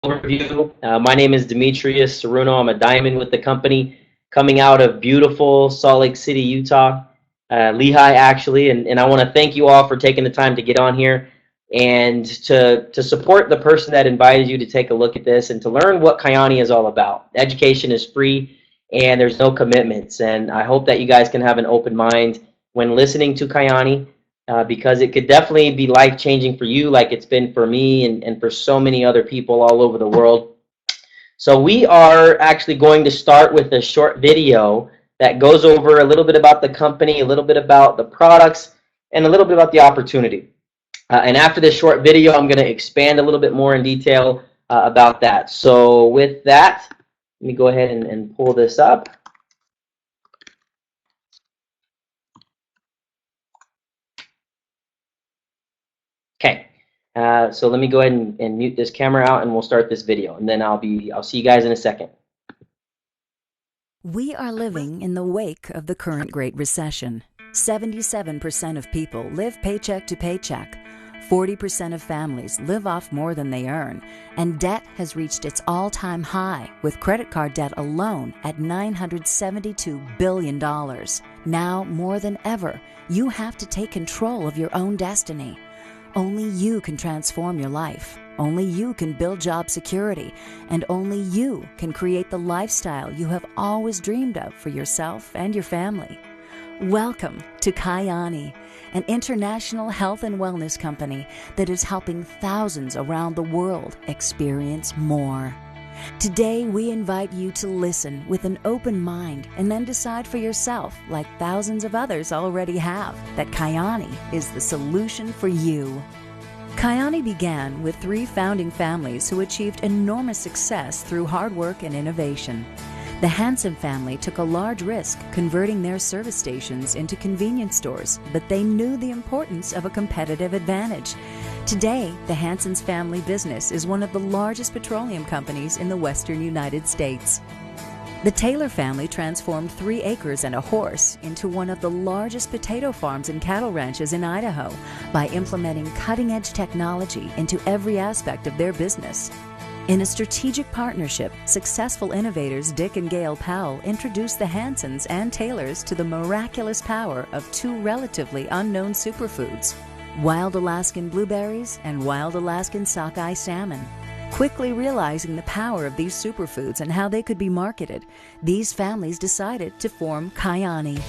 overview. My name is Demitrius Siruno. I'm a diamond with the company, coming out of beautiful Salt Lake City, Utah, Lehigh actually. And I want to thank you all for taking the time to get on here and to support the person that invited you to take a look at this and to learn what Kyani is all about. Education is free and there's no commitments. And I hope that you guys can have an open mind when listening to Kyani. Because it could definitely be life-changing for you like it's been for me and for so many other people all over the world. So we are actually going to start with a short video that goes over a little bit about the company, a little bit about the products, and a little bit about the opportunity. And after this short video, I'm going to expand a little bit more in detail about that. So with that, let me go ahead and pull this up. Okay, so let me go ahead and mute this camera out and we'll start this video, and then I'll see you guys in a second. We are living in the wake of the current Great Recession. 77% of people live paycheck to paycheck. 40% of families live off more than they earn, and debt has reached its all-time high, with credit card debt alone at $972 billion. Now, more than ever, you have to take control of your own destiny. Only you can transform your life. Only you can build job security. And only you can create the lifestyle you have always dreamed of for yourself and your family. Welcome to Kyani, an international health and wellness company that is helping thousands around the world experience more. Today, we invite you to listen with an open mind and then decide for yourself, like thousands of others already have, that Kyani is the solution for you. Kyani began with 3 founding families who achieved enormous success through hard work and innovation. The Hansen family took a large risk converting their service stations into convenience stores, but they knew the importance of a competitive advantage. Today, the Hansen's family business is one of the largest petroleum companies in the western United States. The Taylor family transformed 3 acres and a horse into one of the largest potato farms and cattle ranches in Idaho by implementing cutting-edge technology into every aspect of their business. In a strategic partnership, successful innovators Dick and Gail Powell introduced the Hansens and Taylors to the miraculous power of 2 relatively unknown superfoods: wild Alaskan blueberries and wild Alaskan sockeye salmon. Quickly realizing the power of these superfoods and how they could be marketed, these families decided to form Kyani.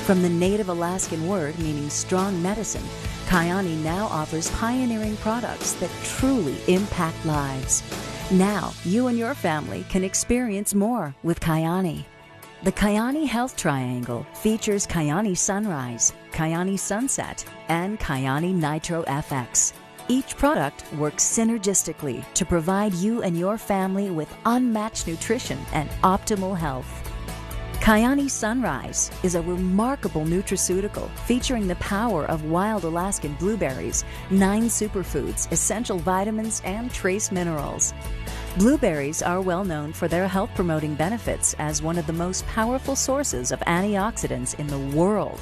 From the native Alaskan word meaning strong medicine, Kyani now offers pioneering products that truly impact lives. Now, you and your family can experience more with Kyani. The Kyani Health Triangle features Kyani Sunrise, Kyani Sunset, and Kyani Nitro FX. Each product works synergistically to provide you and your family with unmatched nutrition and optimal health. Kyani Sunrise is a remarkable nutraceutical featuring the power of wild Alaskan blueberries, 9 superfoods, essential vitamins, and trace minerals. Blueberries are well known for their health-promoting benefits as one of the most powerful sources of antioxidants in the world.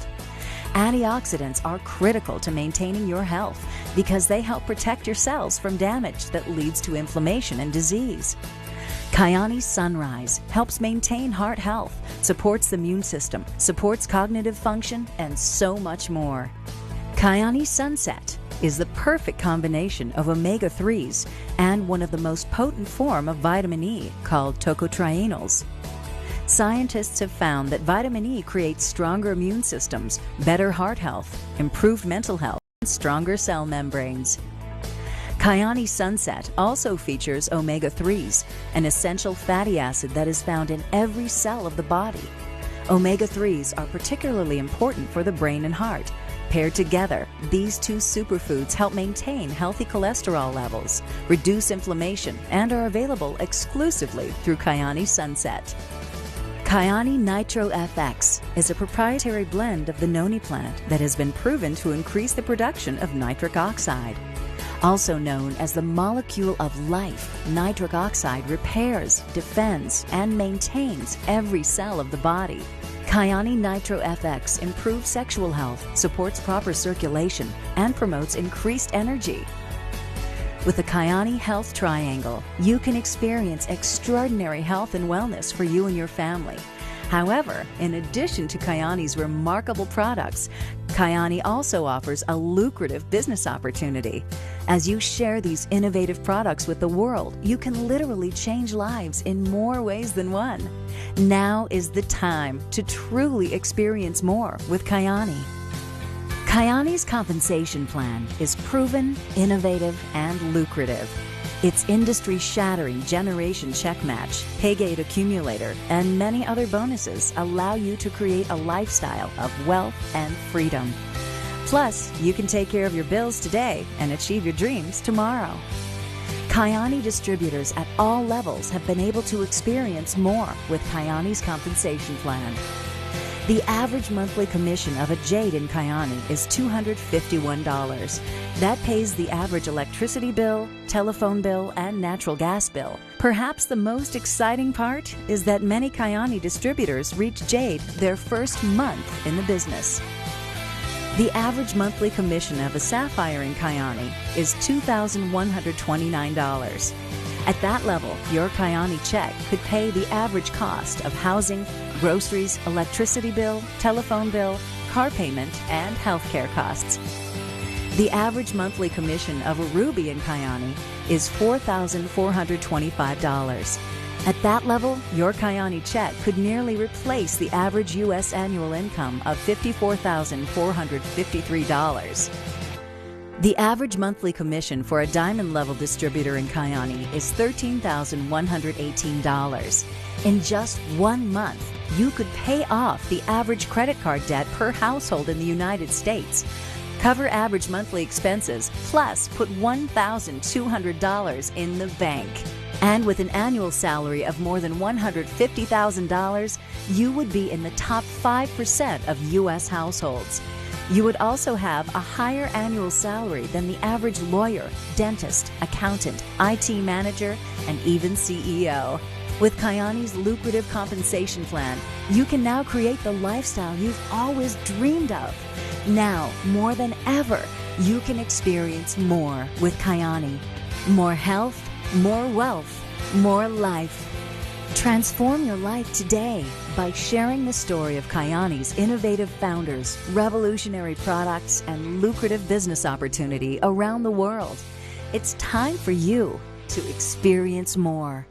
Antioxidants are critical to maintaining your health because they help protect your cells from damage that leads to inflammation and disease. Kyani Sunrise helps maintain heart health, supports the immune system, supports cognitive function, and so much more. Kyani Sunset is the perfect combination of omega-3s and one of the most potent form of vitamin E called tocotrienols. Scientists have found that vitamin E creates stronger immune systems, better heart health, improved mental health, and stronger cell membranes. Kyani Sunset also features omega-3s, an essential fatty acid that is found in every cell of the body. Omega-3s are particularly important for the brain and heart. Paired together, these 2 superfoods help maintain healthy cholesterol levels, reduce inflammation, and are available exclusively through Kyani Sunset. Kyani Nitro FX is a proprietary blend of the noni plant that has been proven to increase the production of nitric oxide. Also known as the molecule of life, nitric oxide repairs, defends, and maintains every cell of the body. Kyani Nitro FX improves sexual health, supports proper circulation, and promotes increased energy. With the Kyani Health Triangle, you can experience extraordinary health and wellness for you and your family. However, in addition to Kyani's remarkable products, Kyani also offers a lucrative business opportunity. As you share these innovative products with the world, you can literally change lives in more ways than one. Now is the time to truly experience more with Kyani. Kyani's compensation plan is proven, innovative, and lucrative. Its industry-shattering generation check match, paygate accumulator, and many other bonuses allow you to create a lifestyle of wealth and freedom. Plus, you can take care of your bills today and achieve your dreams tomorrow. Kyani distributors at all levels have been able to experience more with Kyani's compensation plan. The average monthly commission of a jade in Kyani is $251. That pays the average electricity bill, telephone bill, and natural gas bill. Perhaps the most exciting part is that many Kyani distributors reach jade their first month in the business. The average monthly commission of a sapphire in Kyani is $2,129. At that level, your Kyani check could pay the average cost of housing, groceries, electricity bill, telephone bill, car payment, and healthcare costs. The average monthly commission of a ruby in Kyani is $4,425. At that level, your Kyani check could nearly replace the average U.S. annual income of $54,453. The average monthly commission for a diamond-level distributor in Kyani is $13,118. In just 1 month, you could pay off the average credit card debt per household in the United States, cover average monthly expenses, plus put $1,200 in the bank. And with an annual salary of more than $150,000, you would be in the top 5% of U.S. households. You would also have a higher annual salary than the average lawyer, dentist, accountant, IT manager, and even CEO. With Kyani's lucrative compensation plan, you can now create the lifestyle you've always dreamed of. Now, more than ever, you can experience more with Kyani. More health, more wealth, more life. Transform your life today by sharing the story of Kyani's innovative founders, revolutionary products, and lucrative business opportunity around the world. It's time for you to experience more.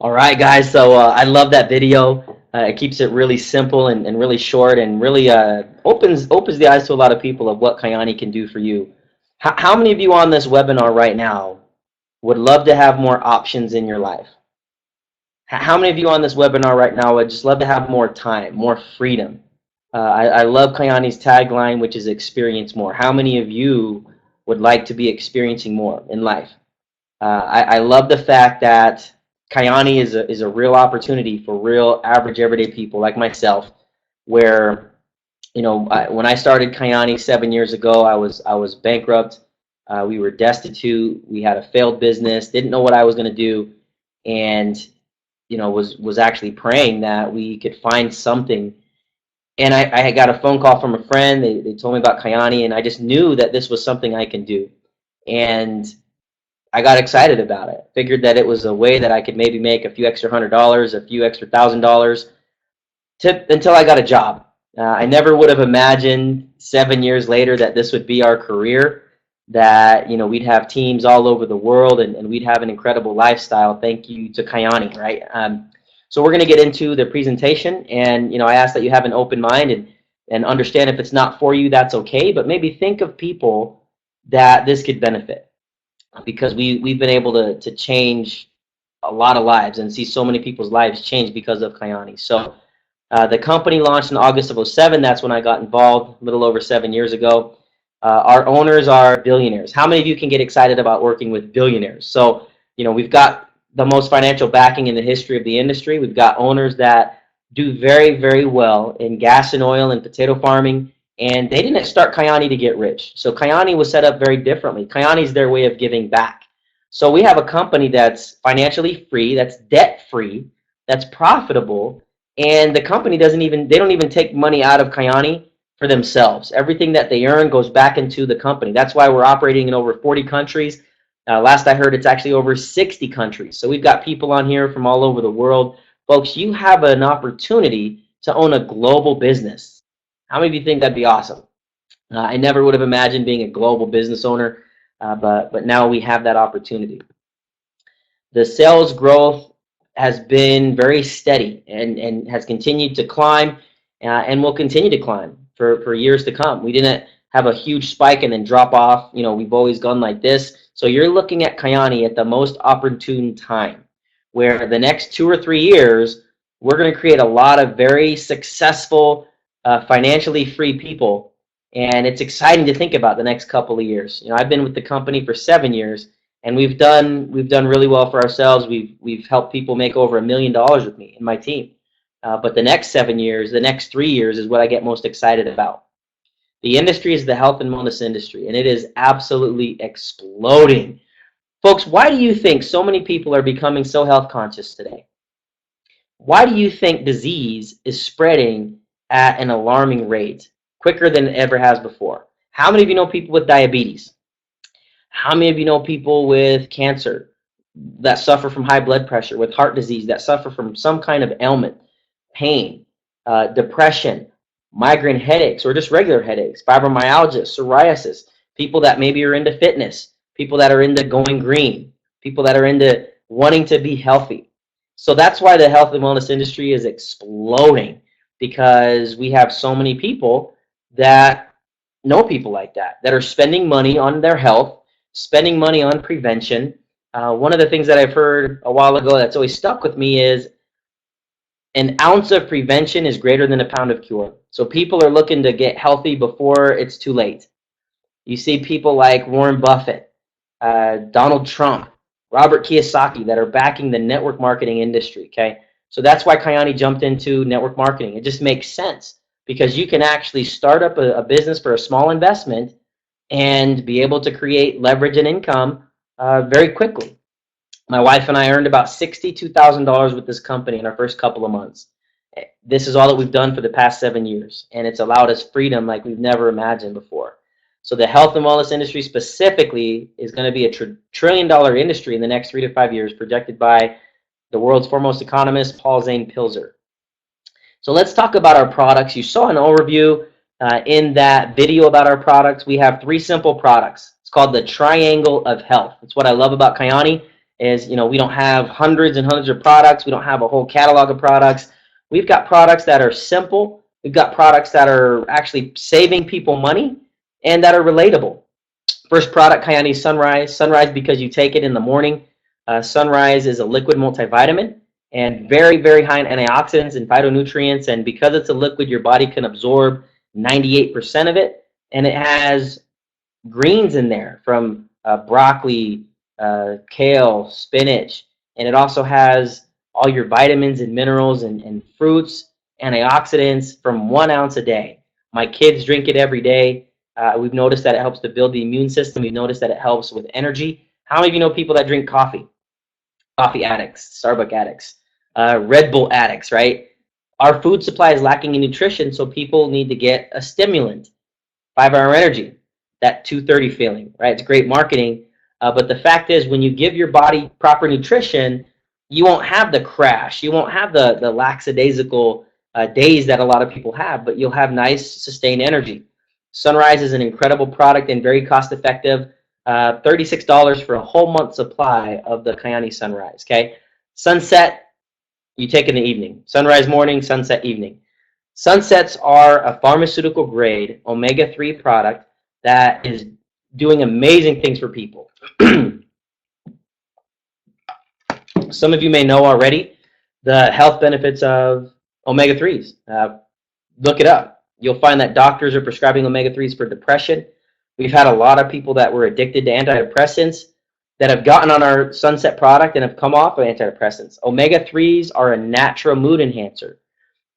All right, guys. So I love that video. It keeps it really simple and really short, and really opens the eyes to a lot of people of what Kyani can do for you. How many of you on this webinar right now would love to have more options in your life? How many of you on this webinar right now would just love to have more time, more freedom? I love Kyani's tagline, which is experience more. How many of you would like to be experiencing more in life? I love the fact that Kyani is a real opportunity for real average everyday people like myself, where when I started Kyani 7 years ago, I was bankrupt. We were destitute. We had a failed business. Didn't know what I was going to do, and was actually praying that we could find something. And I had got a phone call from a friend. They told me about Kyani, and I just knew that this was something I can do. And I got excited about it. Figured that it was a way that I could maybe make a few extra $100, a few extra $1,000 until I got a job. I never would have imagined 7 years later that this would be our career, that we'd have teams all over the world and we'd have an incredible lifestyle. Thank you to Kyani, right? So we're going to get into the presentation, and I ask that you have an open mind and understand if it's not for you, that's okay, but maybe think of people that this could benefit. Because we've been able to change a lot of lives and see so many people's lives change because of Kyani. So the company launched in August of 2007. That's when I got involved, a little over 7 years ago. Our owners are billionaires. How many of you can get excited about working with billionaires? So we've got the most financial backing in the history of the industry. We've got owners that do very, very well in gas and oil and potato farming And they didn't start Kyani to get rich. So Kyani was set up very differently. Kyani is their way of giving back. So we have a company that's financially free, that's debt free, that's profitable, and the company they don't even take money out of Kyani for themselves. Everything that they earn goes back into the company. That's why we're operating in over 40 countries. Last I heard, it's actually over 60 countries. So we've got people on here from all over the world. Folks, you have an opportunity to own a global business. How many of you think that'd be awesome? I never would have imagined being a global business owner, but now we have that opportunity. The sales growth has been very steady and has continued to climb and will continue to climb for years to come. We didn't have a huge spike and then drop off. We've always gone like this. So you're looking at Kyani at the most opportune time, where the next 2 or 3 years, we're going to create a lot of very successful, financially free people. And it's exciting to think about the next couple of years. I've been with the company for 7 years, and we've done really well for ourselves. We've helped people make over $1 million with me and my team. But the next 7 years, the next 3 years is what I get most excited about. The industry is the health and wellness industry, and it is absolutely exploding. Folks, why do you think so many people are becoming so health conscious today? Why do you think disease is spreading at an alarming rate, quicker than it ever has before? How many of you know people with diabetes? How many of you know people with cancer that suffer from high blood pressure, with heart disease, that suffer from some kind of ailment, pain, depression, migraine headaches, or just regular headaches, fibromyalgia, psoriasis, people that maybe are into fitness, people that are into going green, people that are into wanting to be healthy. So that's why the health and wellness industry is exploding, because we have so many people that know people like that are spending money on their health, spending money on prevention. One of the things that I've heard a while ago that's always stuck with me is an ounce of prevention is greater than a pound of cure. So people are looking to get healthy before it's too late. You see people like Warren Buffett, Donald Trump, Robert Kiyosaki that are backing the network marketing industry, okay? So that's why Kyani jumped into network marketing. It just makes sense, because you can actually start up a business for a small investment and be able to create leverage and income very quickly. My wife and I earned about $62,000 with this company in our first couple of months. This is all that we've done for the past 7 years, and it's allowed us freedom like we've never imagined before. So the health and wellness industry specifically is going to be a $1 trillion industry in the next 3 to 5 years, projected by the world's foremost economist, Paul Zane Pilzer. So let's talk about our products. You saw an overview in that video about our products. We have 3 simple products. It's called the Triangle of Health. That's what I love about Kyani is, we don't have hundreds and hundreds of products. We don't have a whole catalog of products. We've got products that are simple. We've got products that are actually saving people money and that are relatable. First product, Kyani Sunrise. Sunrise because you take it in the morning. Sunrise is a liquid multivitamin and very, very high in antioxidants and phytonutrients. And because it's a liquid, your body can absorb 98% of it. And it has greens in there from broccoli, kale, spinach. And it also has all your vitamins and minerals and fruits, antioxidants from 1 ounce a day. My kids drink it every day. We've noticed that it helps to build the immune system. We've noticed that it helps with energy. How many of you know people that drink coffee? Coffee addicts, Starbucks addicts, Red Bull addicts, right? Our food supply is lacking in nutrition, so people need to get a stimulant. 5-hour energy, that 2:30 feeling, right? It's great marketing. But the fact is, when you give your body proper nutrition, you won't have the crash. You won't have the lackadaisical days that a lot of people have, but you'll have nice, sustained energy. Sunrise is an incredible product and very cost effective. $36 for a whole month supply of the Kyani Sunrise, okay? Sunset, you take in the evening. Sunrise morning, sunset evening. Sunsets are a pharmaceutical grade omega-3 product that is doing amazing things for people. Some of you may know already the health benefits of omega-3s. Look it up. You'll find that doctors are prescribing omega-3s for depression. We've had a lot of people that were addicted to antidepressants that have gotten on our Sunset product and have come off of antidepressants. Omega-3s are a natural mood enhancer.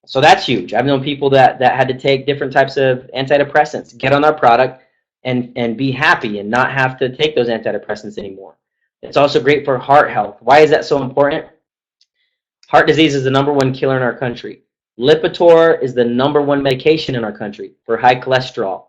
So that's huge. I've known people that had to take different types of antidepressants, get on our product, and be happy and not have to take those antidepressants anymore. It's also great for heart health. Why is that so important? Heart disease is the #1 killer in our country. Lipitor is the #1 medication in our country for high cholesterol.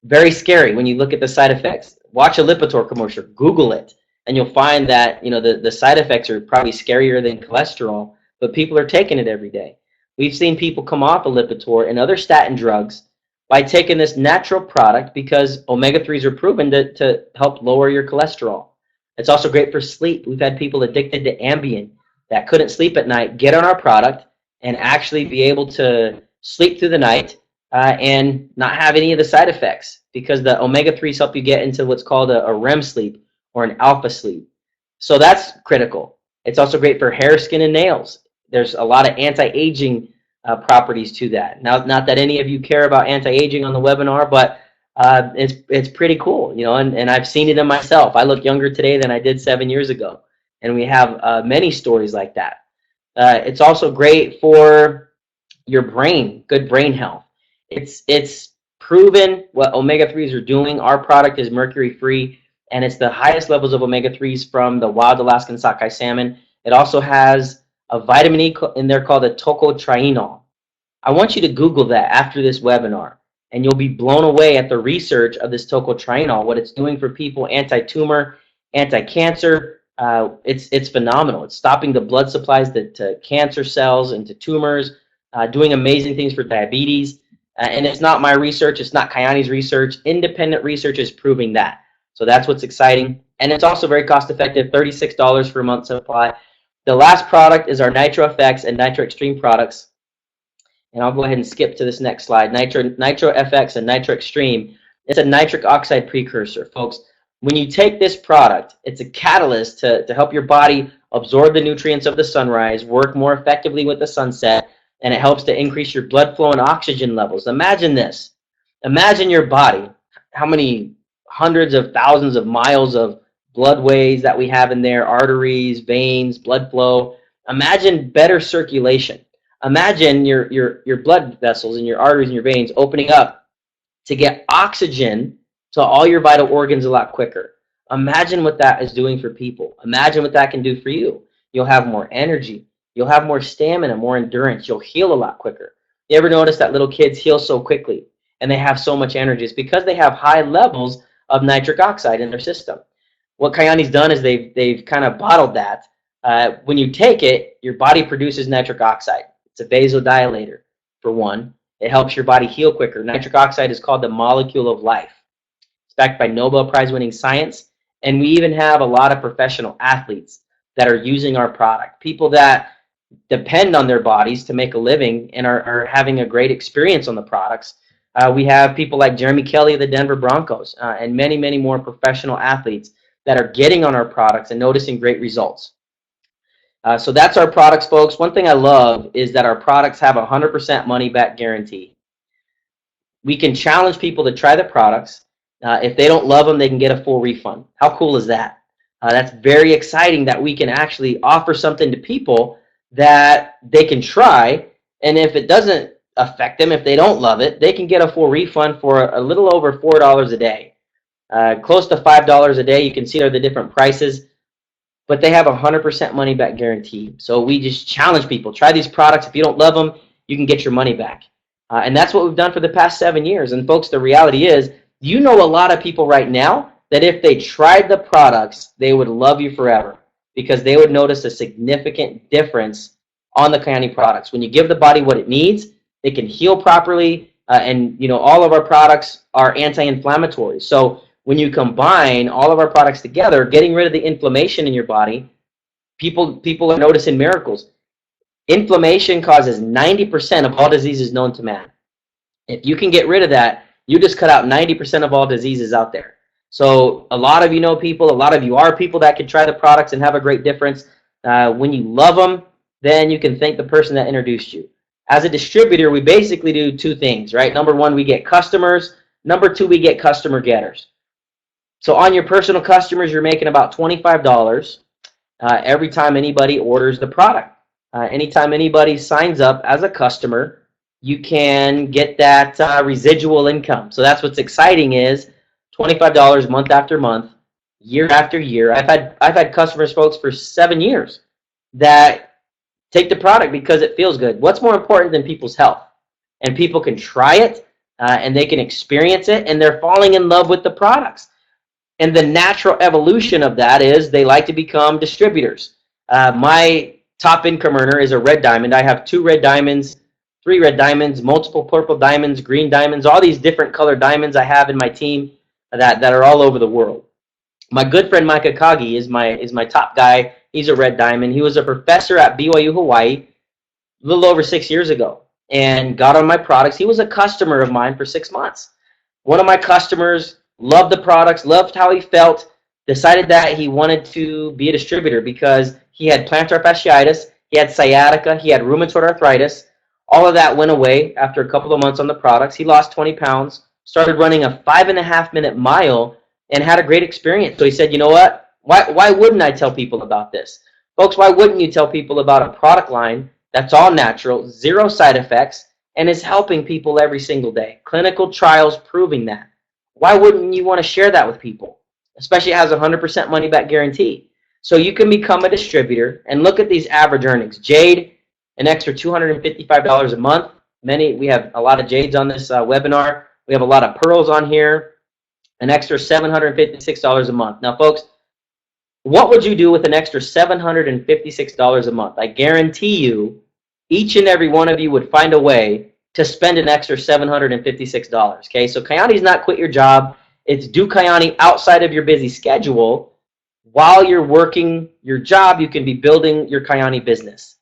Very scary when you look at the side effects. Watch a Lipitor commercial, Google it, and you'll find that the side effects are probably scarier than cholesterol, but people are taking it every day. We've seen people come off of Lipitor and other statin drugs by taking this natural product because omega-3s are proven to help lower your cholesterol. It's also great for sleep. We've had people addicted to Ambien that couldn't sleep at night get on our product and actually be able to sleep through the night and not have any of the side effects because the omega-3s help you get into what's called a REM sleep or an alpha sleep. So that's critical. It's also great for hair, skin, and nails. There's a lot of anti-aging properties to that. Now, not that any of you care about anti-aging on the webinar, but it's pretty cool, and I've seen it in myself. I look younger today than I did 7 years ago, and we have many stories like that. It's also great for your brain, good brain health. It's proven what omega-3s are doing. Our product is mercury-free, and it's the highest levels of omega-3s from the wild Alaskan sockeye salmon. It also has a vitamin E in there called the tocotrienol. I want you to Google that after this webinar, and you'll be blown away at the research of this tocotrienol, what it's doing for people, anti-tumor, anti-cancer. It's phenomenal. It's stopping the blood supplies to cancer cells and to tumors, doing amazing things for diabetes. And it's not my research. It's not Kyani's research. Independent research is proving that. So that's what's exciting. And it's also very cost effective, $36 for a month supply. The last product is our Nitro FX and Nitro Extreme products. And I'll go ahead and skip to this next slide. Nitro FX and Nitro Extreme. It's a nitric oxide precursor, folks. When you take this product, it's a catalyst to help your body absorb the nutrients of the sunrise, work more effectively with the sunset, and it helps to increase your blood flow and oxygen levels. Imagine this. Imagine your body, how many hundreds of thousands of miles of bloodways that we have in there, arteries, veins, blood flow. Imagine better circulation. Imagine your blood vessels and your arteries and your veins opening up to get oxygen to all your vital organs a lot quicker. Imagine what that is doing for people. Imagine what that can do for you. You'll have more energy. You'll have more stamina, more endurance. You'll heal a lot quicker. You ever notice that little kids heal so quickly and they have so much energy? It's because they have high levels of nitric oxide in their system. What Kyani's done is they've kind of bottled that. When you take it, your body produces nitric oxide. It's a vasodilator, for one. It helps your body heal quicker. Nitric oxide is called the molecule of life. It's backed by Nobel Prize-winning science. And we even have a lot of professional athletes that are using our product. People that depend on their bodies to make a living and are having a great experience on the products. We have people like Jeremy Kelly of the Denver Broncos and many, many more professional athletes that are getting on our products and noticing great results. So that's our products, folks. One thing I love is that our products have a 100% money-back guarantee. We can challenge people to try the products. If they don't love them, they can get a full refund. How cool is that? That's very exciting that we can actually offer something to people that they can try, and if it doesn't affect them, if they don't love it, they can get a full refund for a little over $4 a day. Close to $5 a day. You can see are the different prices, but they have a 100% money back guarantee. So we just challenge people, try these products. If you don't love them, you can get your money back. And that's what we've done for the past 7 years. And folks, the reality is, you know a lot of people right now that if they tried the products, they would love you forever because they would notice a significant difference on the Kyani products. When you give the body what it needs, it can heal properly. And all of our products are anti-inflammatory. So when you combine all of our products together, getting rid of the inflammation in your body, people are noticing miracles. Inflammation causes 90% of all diseases known to man. If you can get rid of that, you just cut out 90% of all diseases out there. So a lot of you know people, a lot of you are people that can try the products and have a great difference. When you love them, then you can thank the person that introduced you. As a distributor, we basically do two things, right? Number one, we get customers. Number two, we get customer getters. So on your personal customers, you're making about $25 every time anybody orders the product. Anytime anybody signs up as a customer, you can get that residual income. So that's what's exciting is $25 month after month, year after year. I've had customers, folks, for 7 years that take the product because it feels good. What's more important than people's health? And people can try it and they can experience it, and they're falling in love with the products. And the natural evolution of that is they like to become distributors. My top income earner is a red diamond. I have 2 red diamonds, 3 red diamonds, multiple purple diamonds, green diamonds, all these different colored diamonds I have in my team that are all over the world. My good friend Mike Akagi is my top guy. He's a red diamond. He was a professor at BYU Hawaii a little over 6 years ago and got on my products. He was a customer of mine for 6 months. One of my customers loved the products, loved how he felt, decided that he wanted to be a distributor because he had plantar fasciitis, he had sciatica, he had rheumatoid arthritis. All of that went away after a couple of months on the products. He lost 20 pounds, started running a 5.5-minute mile, and had a great experience. So he said, you know what? Why wouldn't I tell people about this? Folks, why wouldn't you tell people about a product line that's all natural, 0 side effects, and is helping people every single day? Clinical trials proving that. Why wouldn't you want to share that with people? Especially it has a 100% money back guarantee. So you can become a distributor and look at these average earnings. Jade, an extra $255 a month. We have a lot of jades on this webinar. We have a lot of pearls on here. An extra $756 a month. Now, folks, what would you do with an extra $756 a month? I guarantee you, each and every one of you would find a way to spend an extra $756. Okay, so Kyani's not quit your job. It's do Kyani outside of your busy schedule. While you're working your job, you can be building your Kyani business.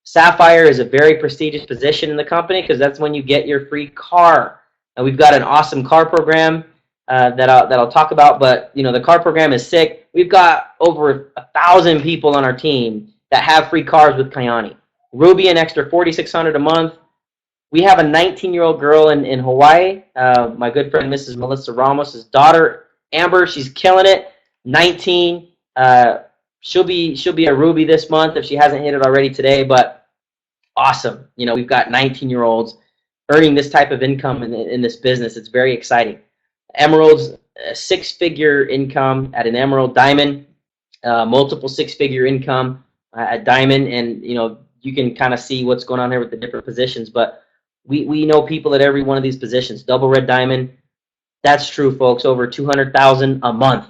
Sapphire is a very prestigious position in the company because that's when you get your free car. And we've got an awesome car program that I'll talk about, but the car program is sick. We've got over 1,000 people on our team that have free cars with Kyani. Ruby, an extra $4,600 a month. We have a 19-year-old girl in Hawaii. My good friend Mrs. Melissa Ramos' daughter, Amber, she's killing it. 19. She'll be a Ruby this month if she hasn't hit it already today. But awesome. We've got 19-year-olds earning this type of income in this business. It's very exciting. Emeralds, a 6-figure income at an emerald. Diamond, multiple 6-figure income at diamond. And you can kind of see what's going on here with the different positions. But we know people at every one of these positions. Double red diamond, that's true, folks. Over 200,000 a month.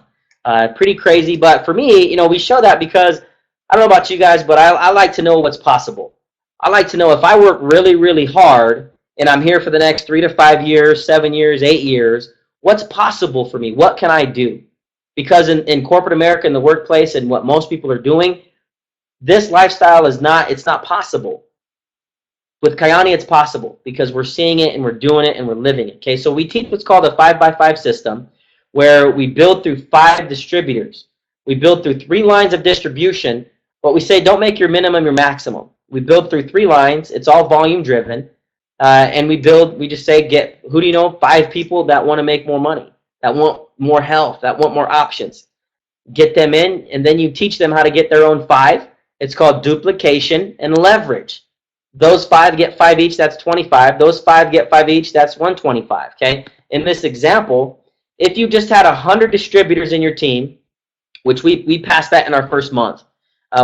Pretty crazy. But for me, we show that because I don't know about you guys, but I like to know what's possible. I like to know if I work really, really hard and I'm here for the next 3 to 5 years, 7 years, 8 years. What's possible for me? What can I do? Because in corporate America, in the workplace, and what most people are doing, this lifestyle it's not possible. With Kyani, it's possible because we're seeing it and we're doing it and we're living it. Okay, so we teach what's called a 5x5 system, where we build through 5 distributors. We build through 3 lines of distribution, but we say don't make your minimum your maximum. We build through 3 lines. It's all volume driven. And we just say, who do you know? 5 people that want to make more money, that want more health, that want more options. Get them in, and then you teach them how to get their own 5. It's called duplication and leverage. Those 5 get 5 each, that's 25. Those 5 get 5 each, that's 125, okay? In this example, if you just had 100 distributors in your team, which we passed that in our first month.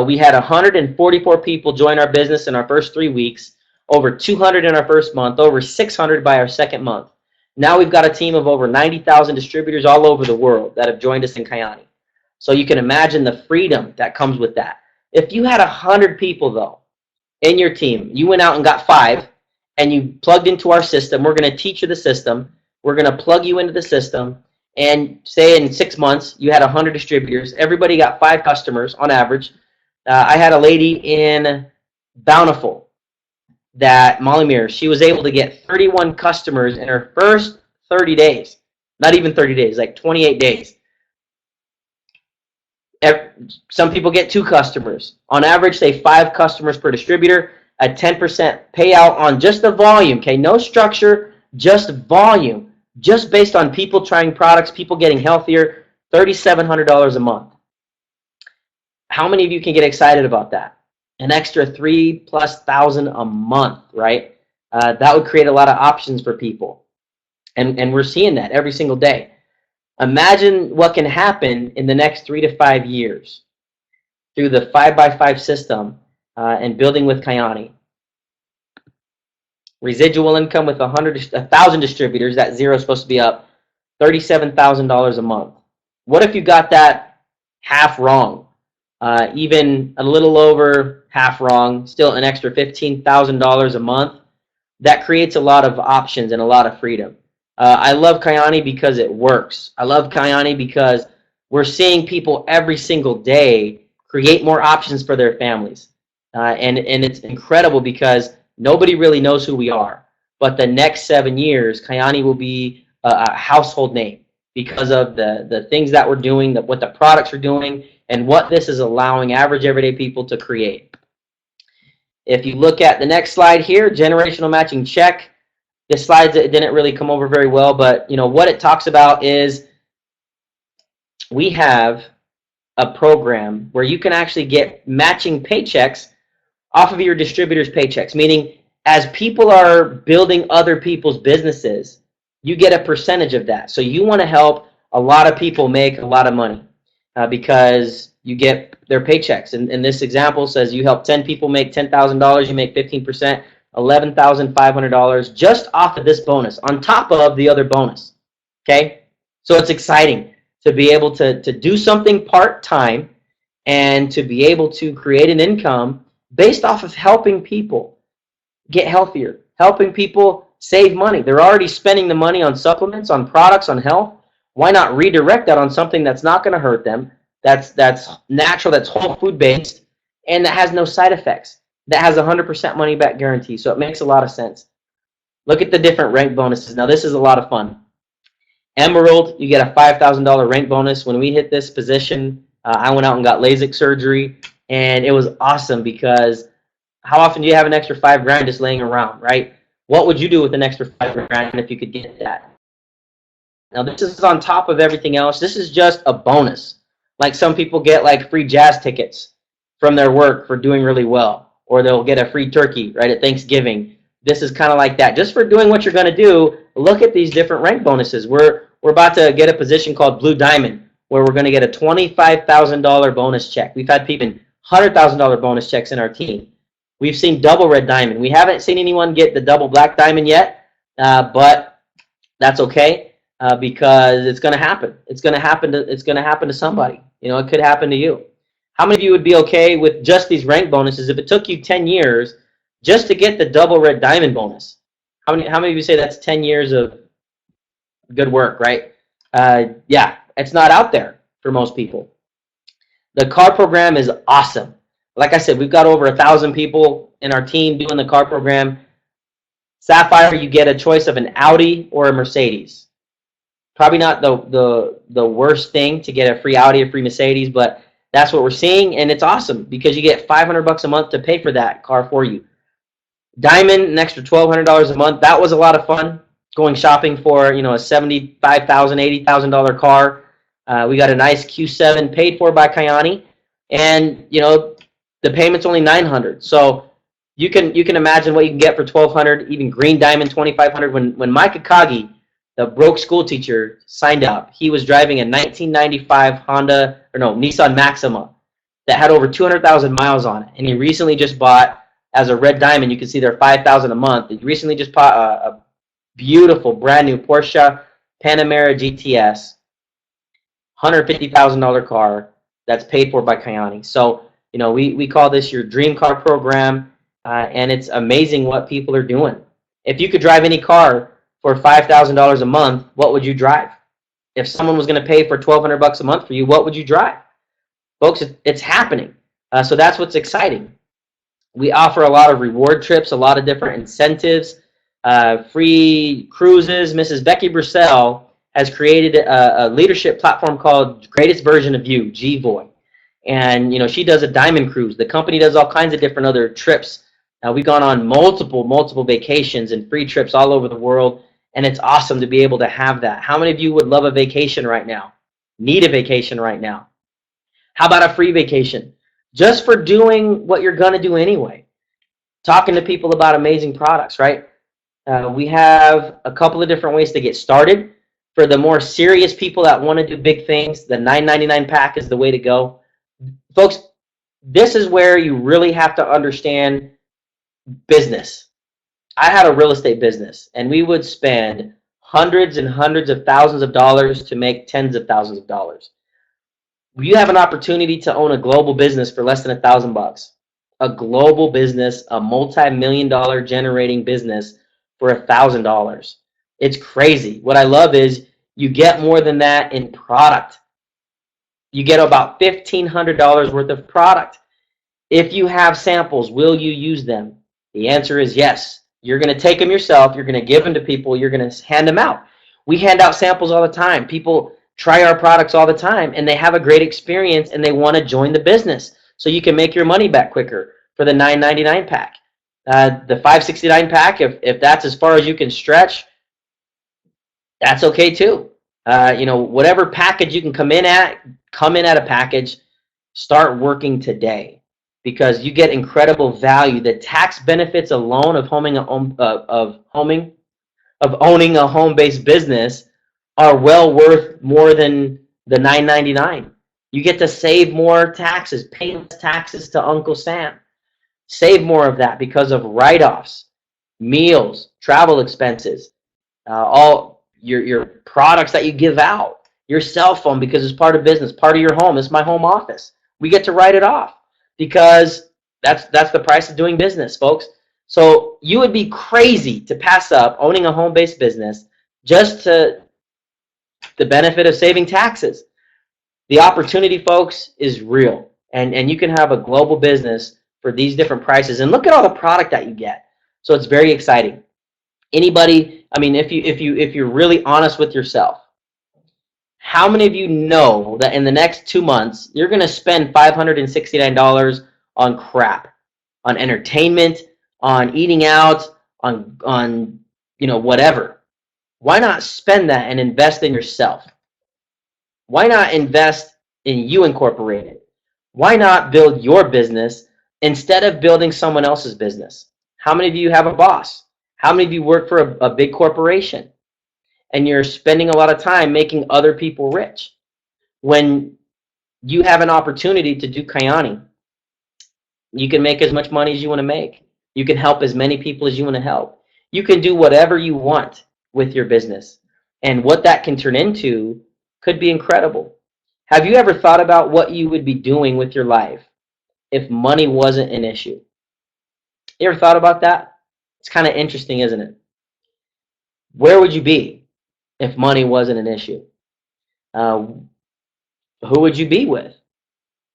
We had 144 people join our business in our first 3 weeks. Over 200 in our first month, over 600 by our second month. Now we've got a team of over 90,000 distributors all over the world that have joined us in Kyani. So you can imagine the freedom that comes with that. If you had 100 people, though, in your team, you went out and got 5, and you plugged into our system. We're going to teach you the system. We're going to plug you into the system. And say in 6 months, you had 100 distributors. Everybody got 5 customers on average. I had a lady in Bountiful, that Molly Mears, she was able to get 31 customers in her first 30 days. Not even 30 days, like 28 days. Some people get 2 customers. On average, say 5 customers per distributor, a 10% payout on just the volume, okay? No structure, just volume. Just based on people trying products, people getting healthier, $3,700 a month. How many of you can get excited about that? an extra $3,000+ a month, right? That would create a lot of options for people. And we're seeing that every single day. Imagine what can happen in the next 3 to 5 years through the 5x5 system and building with Kyani. Residual income with 1,000 distributors, that zero is supposed to be up $37,000 a month. What if you got that half wrong? Even a little over half wrong, still an extra $15,000 a month. That creates a lot of options and a lot of freedom. I love Kyani because it works. I love Kyani because we're seeing people every single day create more options for their families. And it's incredible because nobody really knows who we are. But the next 7 years, Kyani will be a household name because of the things that we're doing, what the products are doing, and what this is allowing average everyday people to create. If you look at the next slide here, generational matching check. This slide didn't really come over very well, but what it talks about is we have a program where you can actually get matching paychecks off of your distributor's paychecks, meaning as people are building other people's businesses, you get a percentage of that. So you want to help a lot of people make a lot of money because you get their paychecks. And this example says you help 10 people make $10,000, you make 15%, $11,500 just off of this bonus, on top of the other bonus. Okay? So it's exciting to be able to do something part-time and to be able to create an income based off of helping people get healthier, helping people save money. They're already spending the money on supplements, on products, on health. Why not redirect that on something that's not going to hurt them, that's natural, that's whole food based, and that has no side effects, that has 100% money back guarantee. So it makes a lot of sense. Look at the different rank bonuses. Now this is a lot of fun. Emerald, you get a $5,000 rank bonus. When we hit this position, I went out and got LASIK surgery, and it was awesome because how often do you have an extra $5,000 just laying around, right? What would you do with an extra $5,000 if you could get that? Now this is on top of everything else. This is just a bonus. Like some people get like free jazz tickets from their work for doing really well, or they'll get a free turkey right at Thanksgiving. This is kind of like that. Just for doing what you're going to do, look at these different rank bonuses. We're about to get a position called Blue Diamond, where we're going to get a $25,000 bonus check. We've had people $100,000 bonus checks in our team. We've seen double red diamond. We haven't seen anyone get the double black diamond yet, but that's okay because it's going to happen. It's going to happen to somebody. It could happen to you. How many of you would be okay with just these rank bonuses if it took you 10 years just to get the double red diamond bonus? How many of you say that's 10 years of good work, right? Yeah, it's not out there for most people. The car program is awesome. Like I said, we've got over 1,000 people in our team doing the car program. Sapphire, you get a choice of an Audi or a Mercedes. Probably not the worst thing to get a free Audi or free Mercedes, but that's what we're seeing, and it's awesome because you get $500 a month to pay for that car for you. Diamond, an extra $1,200 a month. That was a lot of fun. Going shopping for a $75,000, $80,000 car. We got a nice Q7 paid for by Kyani, and the payment's only $900. So you can imagine what you can get for $1,200. Even green diamond $2,500. When Mike Akagi, the broke school teacher, signed up, he was driving a 1995 Nissan Maxima that had over 200,000 miles on it, and he recently just bought, as a red diamond, you can see they're $5,000 a month. He recently just bought a beautiful brand new Porsche Panamera GTS, $150,000 car that's paid for by Kyani. So we call this your dream car program, and it's amazing what people are doing. If you could drive any car for $5,000 a month, what would you drive? If someone was going to pay for $1,200 a month for you, what would you drive? Folks, it's happening. So that's what's exciting. We offer a lot of reward trips, a lot of different incentives, free cruises. Mrs. Becky Brissell has created a leadership platform called Greatest Version of You, GVOY. And, she does a diamond cruise. The company does all kinds of different other trips. We've gone on multiple vacations and free trips all over the world, and it's awesome to be able to have that. How many of you would love a vacation right now? Need a vacation right now? How about a free vacation? just for doing what you're going to do anyway. Talking to people about amazing products, right? We have a couple of different ways to get started. For the more serious people that want to do big things, the $9.99 pack is the way to go. Folks, this is where you really have to understand business. I had a real estate business, and we would spend hundreds and hundreds of thousands of dollars to make tens of thousands of dollars. You have an opportunity to own a global business for less than $1,000. A global business, a multi-million-dollar generating business for $1,000. It's crazy. What I love is you get more than that in product. You get about $1,500 worth of product. If you have samples, will you use them? The answer is yes. You're going to take them yourself. You're going to give them to people. You're going to hand them out. We hand out samples all the time. People try our products all the time, and they have a great experience, and they want to join the business. So you can make your money back quicker for the $9.99 pack. The $5.69 pack, if that's as far as you can stretch, that's okay too. Whatever package you can come in at a package. Start working today, because you get incredible value. The tax benefits alone of owning a home-based business are well worth more than the $9.99. You get to save more taxes, pay less taxes to Uncle Sam. Save more of that because of write-offs, meals, travel expenses, all your products that you give out, your cell phone because it's part of business, part of your home. It's my home office. We get to write it off because that's the price of doing business, folks. So you would be crazy to pass up owning a home-based business just to the benefit of saving taxes. The opportunity, folks, is real, and you can have a global business for these different prices. And look at all the product that you get. So it's very exciting. Anybody, I mean, if you're really honest with yourself, how many of you know that in the next 2 months you're going to spend $569 on crap, on entertainment, on eating out, on whatever? Why not spend that and invest in yourself? Why not invest in you Incorporated? Why not build your business instead of building someone else's business? How many of you have a boss? How many of you work for a big corporation and you're spending a lot of time making other people rich? When you have an opportunity to do Kyani, you can make as much money as you want to make. You can help as many people as you want to help. You can do whatever you want with your business. And what that can turn into could be incredible. Have you ever thought about what you would be doing with your life if money wasn't an issue? You ever thought about that? It's kind of interesting, isn't it? Where would you be if money wasn't an issue? Who would you be with?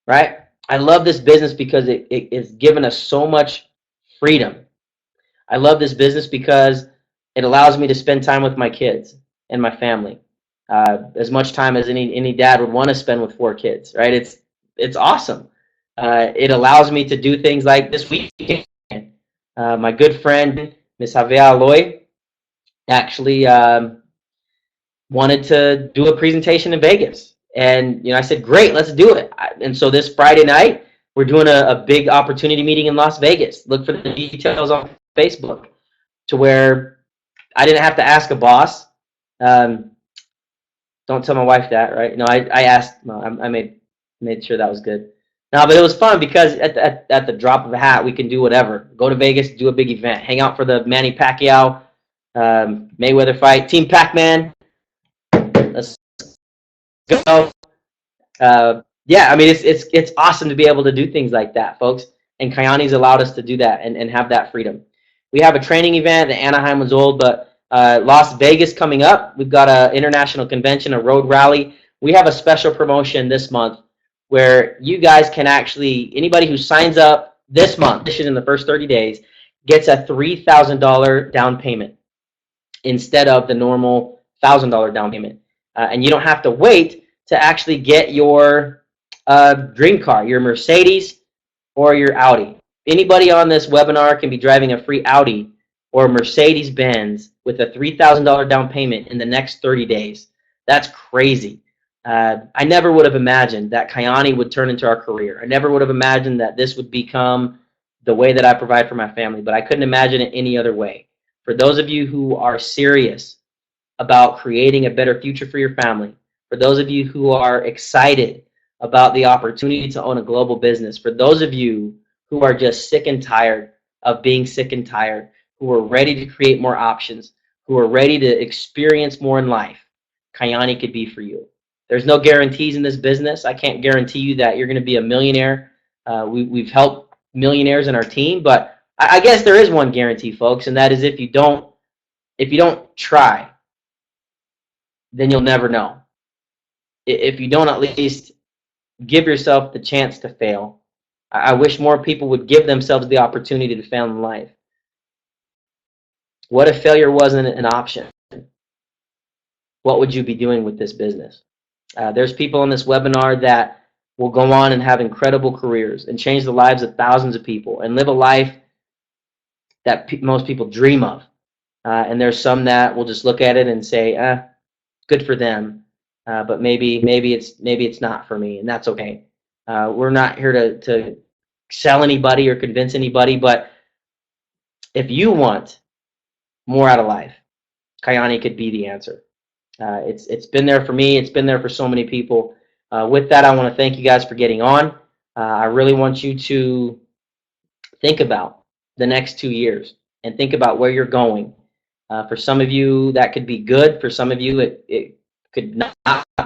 Right? I love this business because it's given us so much freedom. I love this business because it allows me to spend time with my kids and my family. As much time as any dad would want to spend with 4 kids, right? It's awesome. It allows me to do things like this weekend. My good friend, Miss Javier Aloy, actually wanted to do a presentation in Vegas. And I said, great, let's do it. And so this Friday night, we're doing a big opportunity meeting in Las Vegas. Look for the details on Facebook, to where I didn't have to ask a boss. Don't tell my wife that, right? No, I asked. No, I made sure that was good. No, but it was fun because at the drop of a hat, we can do whatever. Go to Vegas, do a big event, hang out for the Manny Pacquiao Mayweather fight, Team Pac-Man. Let's go. Yeah, I mean it's awesome to be able to do things like that, folks. And Kyani's allowed us to do that and have that freedom. We have a training event. The Anaheim was old, but Las Vegas coming up. We've got an international convention, a road rally. We have a special promotion this month where you guys can actually, anybody who signs up this month, in the first 30 days, gets a $3,000 down payment instead of the normal $1,000 down payment. And you don't have to wait to actually get your dream car, your Mercedes or your Audi. Anybody on this webinar can be driving a free Audi or Mercedes-Benz with a $3,000 down payment in the next 30 days. That's crazy. I never would have imagined that Kyani would turn into our career. I never would have imagined that this would become the way that I provide for my family, but I couldn't imagine it any other way. For those of you who are serious about creating a better future for your family, for those of you who are excited about the opportunity to own a global business, for those of you who are just sick and tired of being sick and tired, who are ready to create more options, who are ready to experience more in life, Kyani could be for you. There's no guarantees in this business. I can't guarantee you that you're going to be a millionaire. We've helped millionaires in our team, but I guess there is one guarantee, folks, and that is if you don't try, then you'll never know. If you don't at least give yourself the chance to fail. I wish more people would give themselves the opportunity to fail in life. What if failure wasn't an option? What would you be doing with this business? There's people in this webinar that will go on and have incredible careers and change the lives of thousands of people and live a life that most people dream of. And there's some that will just look at it and say, good for them, but maybe it's not for me, and that's okay. We're not here to sell anybody or convince anybody, but if you want more out of life, Kyani could be the answer. It's been there for me. It's been there for so many people. With that, I want to thank you guys for getting on. I really want you to think about the next 2 years and think about where you're going. For some of you, that could be good. For some of you, it could not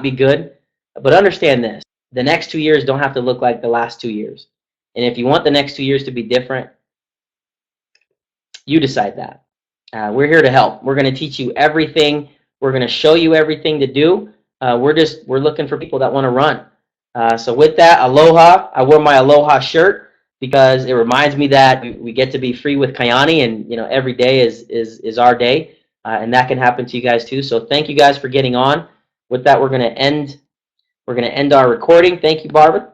be good. But understand this. The next 2 years don't have to look like the last 2 years. And if you want the next 2 years to be different, you decide that. We're here to help. We're going to teach you everything. We're going to show you everything to do. We're looking for people that want to run. So with that, aloha. I wore my aloha shirt because it reminds me that we get to be free with Kyani, and every day is our day, and that can happen to you guys too. So thank you guys for getting on. With that, we're going to end our recording. Thank you, Barbara.